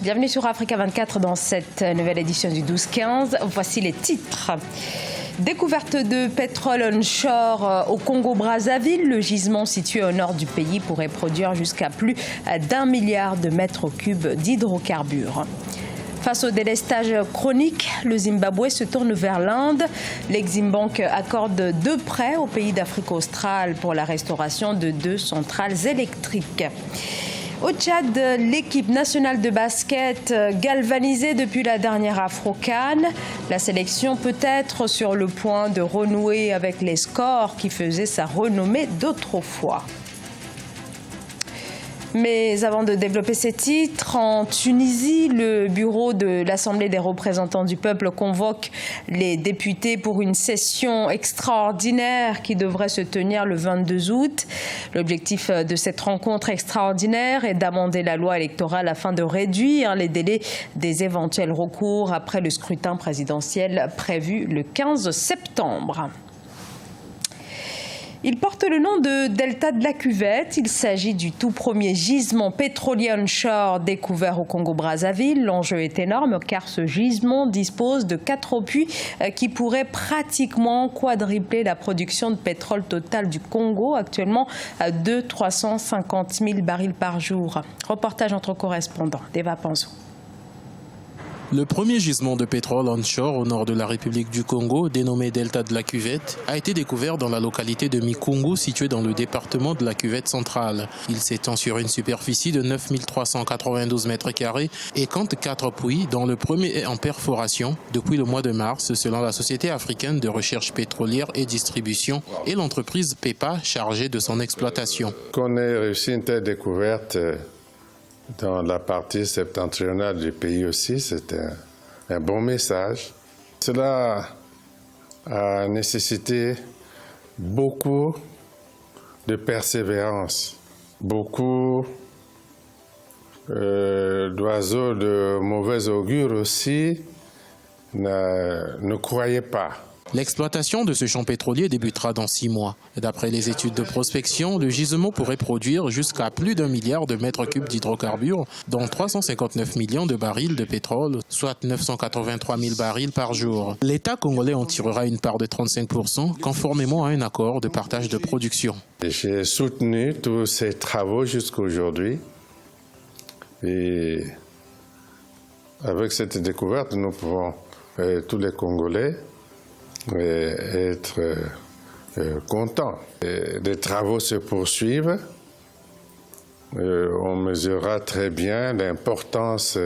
Bienvenue sur Africa 24 dans cette nouvelle édition du 12-15. Voici les titres. Découverte de pétrole onshore au Congo-Brazzaville. Le gisement situé au nord du pays pourrait produire jusqu'à plus d'1 milliard de mètres cubes d'hydrocarbures. Face au délestage chronique, le Zimbabwe se tourne vers l'Inde. L'exim Bank accorde 2 prêts au pays d'Afrique australe pour la restauration de 2 centrales électriques. Au Tchad, l'équipe nationale de basket galvanisée depuis la dernière Afro-CAN. La sélection peut être sur le point de renouer avec les scores qui faisaient sa renommée d'autrefois. Mais avant de développer ces titres, en Tunisie, le bureau de l'Assemblée des représentants du peuple convoque les députés pour une session extraordinaire qui devrait se tenir le 22 août. L'objectif de cette rencontre extraordinaire est d'amender la loi électorale afin de réduire les délais des éventuels recours après le scrutin présidentiel prévu le 15 septembre. Il porte le nom de Delta de la Cuvette. Il s'agit du tout premier gisement pétrolier onshore découvert au Congo-Brazzaville. L'enjeu est énorme car ce gisement dispose de 4 puits qui pourraient pratiquement quadrupler la production de pétrole totale du Congo, actuellement de 350 000 barils par jour. Reportage entre correspondants d'Eva Panzo. Le premier gisement de pétrole onshore au nord de la République du Congo, dénommé Delta de la Cuvette, a été découvert dans la localité de Mikungu, située dans le département de la Cuvette centrale. Il s'étend sur une superficie de 9 392 mètres carrés et compte 4 puits, dont le premier est en perforation depuis le mois de mars, selon la Société africaine de recherche pétrolière et distribution et l'entreprise PEPA chargée de son exploitation. Qu'on ait réussi une telle découverte dans la partie septentrionale du pays aussi, c'est un bon message. Cela a nécessité beaucoup de persévérance. Beaucoup d'oiseaux de mauvais augure aussi ne croyaient pas. L'exploitation de ce champ pétrolier débutera dans 6 mois. D'après les études de prospection, le gisement pourrait produire jusqu'à plus d'1 milliard de mètres cubes d'hydrocarbures, dont 359 millions de barils de pétrole, soit 983 000 barils par jour. L'État congolais en tirera une part de 35%, conformément à un accord de partage de production. J'ai soutenu tous ces travaux jusqu'à aujourd'hui. Et avec cette découverte, nous pouvons, tous les Congolais, être content. Les travaux se poursuivent. On mesurera très bien l'importance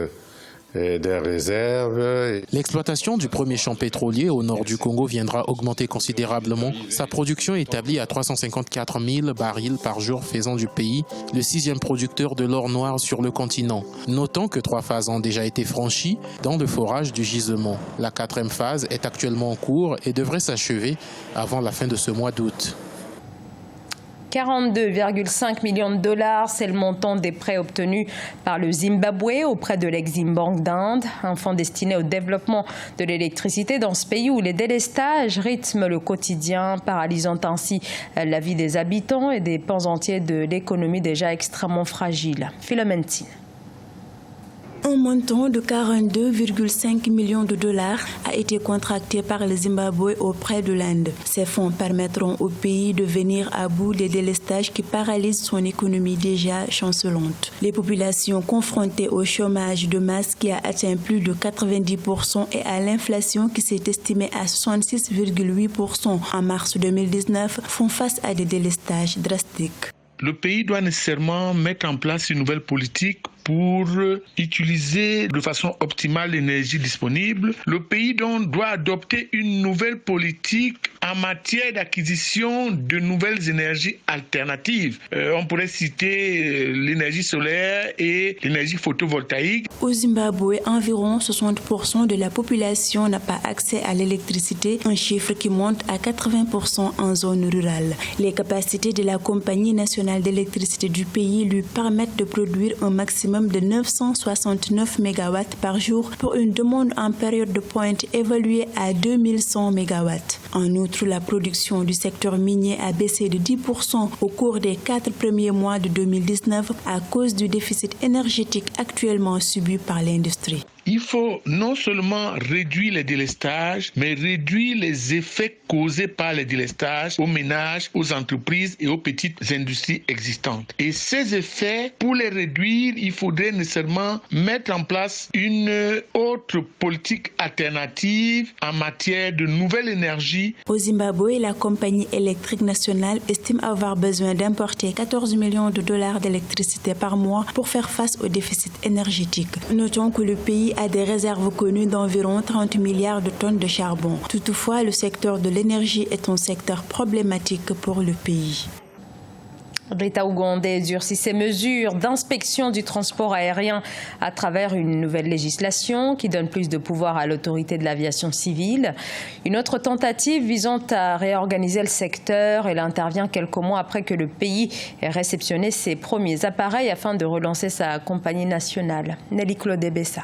des réserves. L'exploitation du premier champ pétrolier au nord du Congo viendra augmenter considérablement sa production établie à 354 000 barils par jour, faisant du pays le 6e producteur de l'or noir sur le continent. Notons que 3 phases ont déjà été franchies dans le forage du gisement. La 4e phase est actuellement en cours et devrait s'achever avant la fin de ce mois d'août. 42,5 millions de dollars, c'est le montant des prêts obtenus par le Zimbabwe auprès de l'Exim Bank d'Inde, un fonds destiné au développement de l'électricité dans ce pays où les délestages rythment le quotidien, paralysant ainsi la vie des habitants et des pans entiers de l'économie déjà extrêmement fragile. Philomène Tine. Un montant de 42,5 millions de dollars a été contracté par le Zimbabwe auprès de l'Inde. Ces fonds permettront au pays de venir à bout des délestages qui paralysent son économie déjà chancelante. Les populations confrontées au chômage de masse qui a atteint plus de 90% et à l'inflation qui s'est estimée à 66,8% en mars 2019 font face à des délestages drastiques. Le pays doit nécessairement mettre en place une nouvelle politique pour utiliser de façon optimale l'énergie disponible. Le pays donc doit adopter une nouvelle politique en matière d'acquisition de nouvelles énergies alternatives. On pourrait citer l'énergie solaire et l'énergie photovoltaïque. Au Zimbabwe, environ 60% de la population n'a pas accès à l'électricité, un chiffre qui monte à 80% en zone rurale. Les capacités de la Compagnie nationale d'électricité du pays lui permettent de produire un maximum maximum de 969 MW par jour pour une demande en période de pointe évaluée à 2100 MW. En outre, la production du secteur minier a baissé de 10% au cours des 4 premiers mois de 2019 à cause du déficit énergétique actuellement subi par l'industrie. Il faut non seulement réduire les délestages, mais réduire les effets causés par les délestages aux ménages, aux entreprises et aux petites industries existantes. Et ces effets, pour les réduire, il faudrait nécessairement mettre en place une autre politique alternative en matière de nouvelles énergies. Au Zimbabwe, la compagnie électrique nationale estime avoir besoin d'importer 14 millions de dollars d'électricité par mois pour faire face au déficit énergétique. Notons que le pays a des réserves connues d'environ 30 milliards de tonnes de charbon. Toutefois, le secteur de l'énergie est un secteur problématique pour le pays. L'État ougandais durcit ses mesures d'inspection du transport aérien à travers une nouvelle législation qui donne plus de pouvoir à l'autorité de l'aviation civile. Une autre tentative visant à réorganiser le secteur, elle intervient quelques mois après que le pays ait réceptionné ses premiers appareils afin de relancer sa compagnie nationale. Nelly Claude Bessa.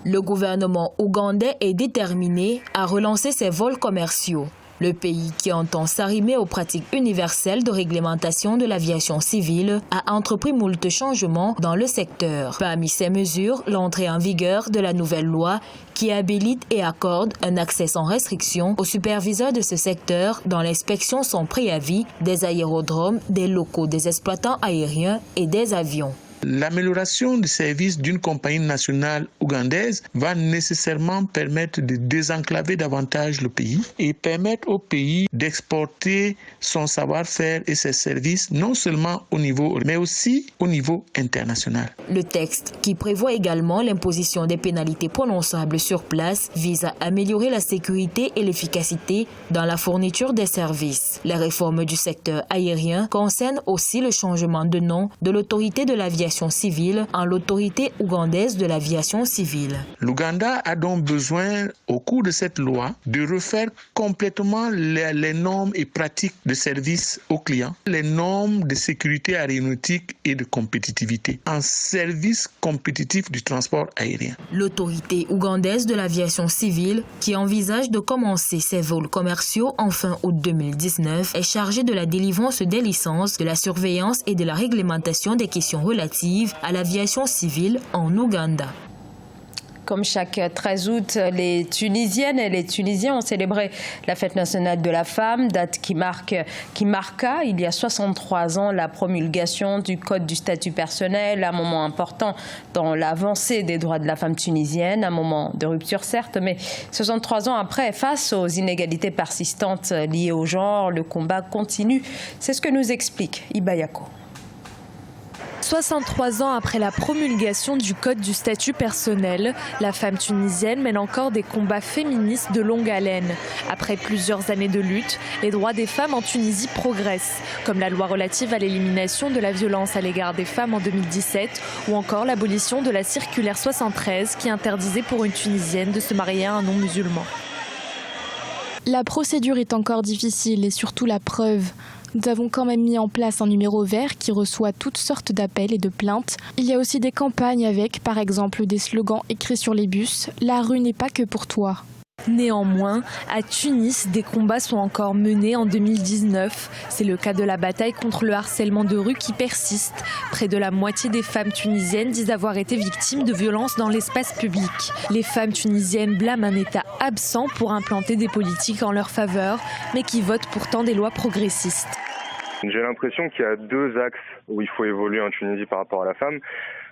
Le gouvernement ougandais est déterminé à relancer ses vols commerciaux. Le pays, qui entend s'arrimer aux pratiques universelles de réglementation de l'aviation civile, a entrepris moult changements dans le secteur. Parmi ces mesures, l'entrée en vigueur de la nouvelle loi qui habilite et accorde un accès sans restriction aux superviseurs de ce secteur dans l'inspection sans préavis des aérodromes, des locaux des exploitants aériens et des avions. L'amélioration du service d'une compagnie nationale ougandaise va nécessairement permettre de désenclaver davantage le pays et permettre au pays d'exporter son savoir-faire et ses services non seulement au niveau, mais aussi au niveau international. Le texte, qui prévoit également l'imposition des pénalités prononçables sur place, vise à améliorer la sécurité et l'efficacité dans la fourniture des services. Les réformes du secteur aérien concernent aussi le changement de nom de l'autorité de l'aviation civile en l'autorité ougandaise de l'aviation civile. L'Ouganda a donc besoin, au cours de cette loi, de refaire complètement les normes et pratiques de service aux clients, les normes de sécurité aéronautique et de compétitivité, en service compétitif du transport aérien. L'autorité ougandaise de l'aviation civile, qui envisage de commencer ses vols commerciaux en fin août 2019, est chargée de la délivrance des licences, de la surveillance et de la réglementation des questions relatives à l'aviation civile en Ouganda. Comme chaque 13 août, les Tunisiennes et les Tunisiens ont célébré la fête nationale de la femme, date qui marqua il y a 63 ans la promulgation du Code du statut personnel, un moment important dans l'avancée des droits de la femme tunisienne, un moment de rupture certes, mais 63 ans après, face aux inégalités persistantes liées au genre, le combat continue. C'est ce que nous explique Ibayako. 63 ans après la promulgation du Code du statut personnel, la femme tunisienne mène encore des combats féministes de longue haleine. Après plusieurs années de lutte, les droits des femmes en Tunisie progressent, comme la loi relative à l'élimination de la violence à l'égard des femmes en 2017 ou encore l'abolition de la circulaire 73 qui interdisait pour une Tunisienne de se marier à un non-musulman. La procédure est encore difficile et surtout la preuve. Nous avons quand même mis en place un numéro vert qui reçoit toutes sortes d'appels et de plaintes. Il y a aussi des campagnes avec, par exemple, des slogans écrits sur les bus « La rue n'est pas que pour toi ». Néanmoins, à Tunis, des combats sont encore menés en 2019. C'est le cas de la bataille contre le harcèlement de rue qui persiste. Près de la moitié des femmes tunisiennes disent avoir été victimes de violences dans l'espace public. Les femmes tunisiennes blâment un État absent pour implanter des politiques en leur faveur, mais qui votent pourtant des lois progressistes. J'ai l'impression qu'il y a deux axes où il faut évoluer en Tunisie par rapport à la femme.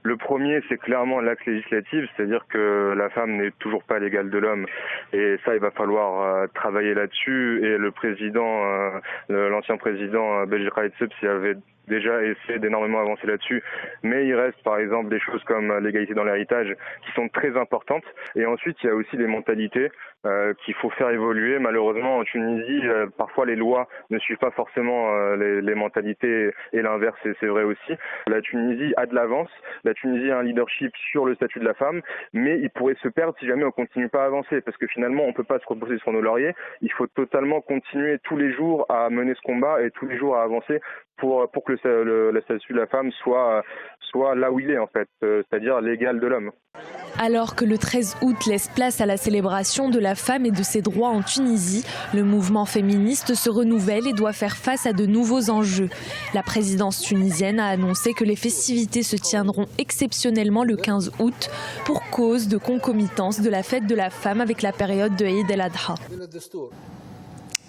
Le premier, c'est clairement l'axe législatif, c'est-à-dire que la femme n'est toujours pas l'égale de l'homme. Et ça, il va falloir travailler là-dessus. Et le président, l'ancien président Beji Caid Essebsi avait déjà essayé d'énormément avancer là-dessus. Mais il reste, par exemple, des choses comme l'égalité dans l'héritage qui sont très importantes. Et ensuite, il y a aussi les mentalités qu'il faut faire évoluer. Malheureusement, en Tunisie, parfois les lois ne suivent pas forcément les mentalités et l'inverse, c'est vrai aussi. La Tunisie a de l'avance. La Tunisie a un leadership sur le statut de la femme, mais il pourrait se perdre si jamais on continue pas à avancer, parce que finalement on peut pas se reposer sur nos lauriers. Il faut totalement continuer tous les jours à mener ce combat et tous les jours à avancer pour que le statut de la femme soit là où il est en fait, c'est-à-dire l'égal de l'homme. Alors que le 13 août laisse place à la célébration de la femme et de ses droits en Tunisie, le mouvement féministe se renouvelle et doit faire face à de nouveaux enjeux. La présidence tunisienne a annoncé que les festivités se tiendront exceptionnellement le 15 août pour cause de concomitance de la fête de la femme avec la période de Eid el-Adha.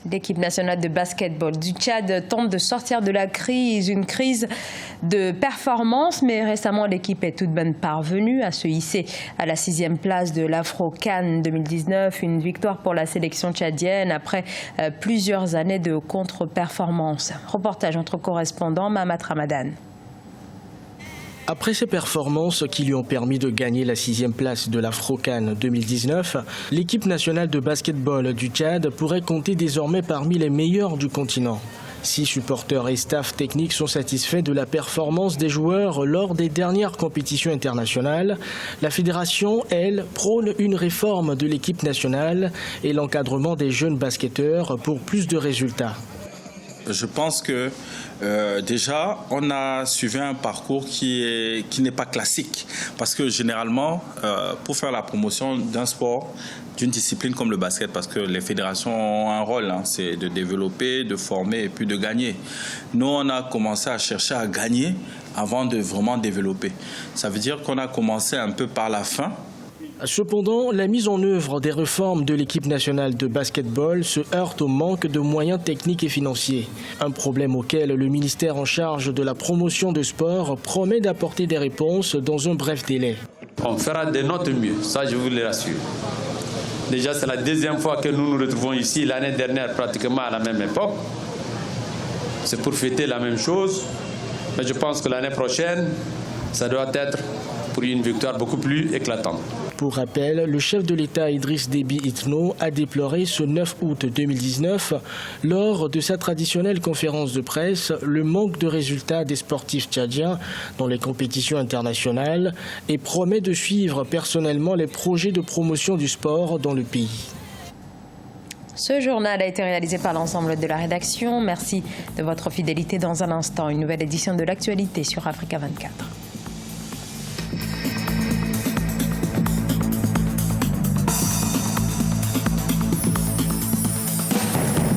L'équipe nationale de basketball du Tchad tente de sortir de la crise, une crise de performance, mais récemment l'équipe est tout de même parvenue à se hisser à la 6e place de l'Afro-CAN 2019, une victoire pour la sélection tchadienne après plusieurs années de contre-performance. Reportage entre correspondants, Mahamat Ramadan. Après ces performances qui lui ont permis de gagner la 6e place de l'Afro-CAN 2019, l'équipe nationale de basketball du Tchad pourrait compter désormais parmi les meilleurs du continent. 6 supporters et staff techniques sont satisfaits de la performance des joueurs lors des dernières compétitions internationales. La fédération, elle, prône une réforme de l'équipe nationale et l'encadrement des jeunes basketteurs pour plus de résultats. Je pense que déjà, on a suivi un parcours qui n'est pas classique. Parce que généralement, pour faire la promotion d'un sport, d'une discipline comme le basket, parce que les fédérations ont un rôle, c'est de développer, de former et puis de gagner. Nous, on a commencé à chercher à gagner avant de vraiment développer. Ça veut dire qu'on a commencé un peu par la fin. Cependant, la mise en œuvre des réformes de l'équipe nationale de basketball se heurte au manque de moyens techniques et financiers. Un problème auquel le ministère en charge de la promotion du sport promet d'apporter des réponses dans un bref délai. On fera de notre mieux, ça je vous le rassure. Déjà, c'est la 2e fois que nous nous retrouvons ici, l'année dernière pratiquement à la même époque. C'est pour fêter la même chose. Mais je pense que l'année prochaine, ça doit être pour une victoire beaucoup plus éclatante. Pour rappel, le chef de l'État Idriss Déby Itno a déploré ce 9 août 2019, lors de sa traditionnelle conférence de presse, le manque de résultats des sportifs tchadiens dans les compétitions internationales et promet de suivre personnellement les projets de promotion du sport dans le pays. Ce journal a été réalisé par l'ensemble de la rédaction. Merci de votre fidélité. Dans un instant, une nouvelle édition de l'actualité sur Africa 24.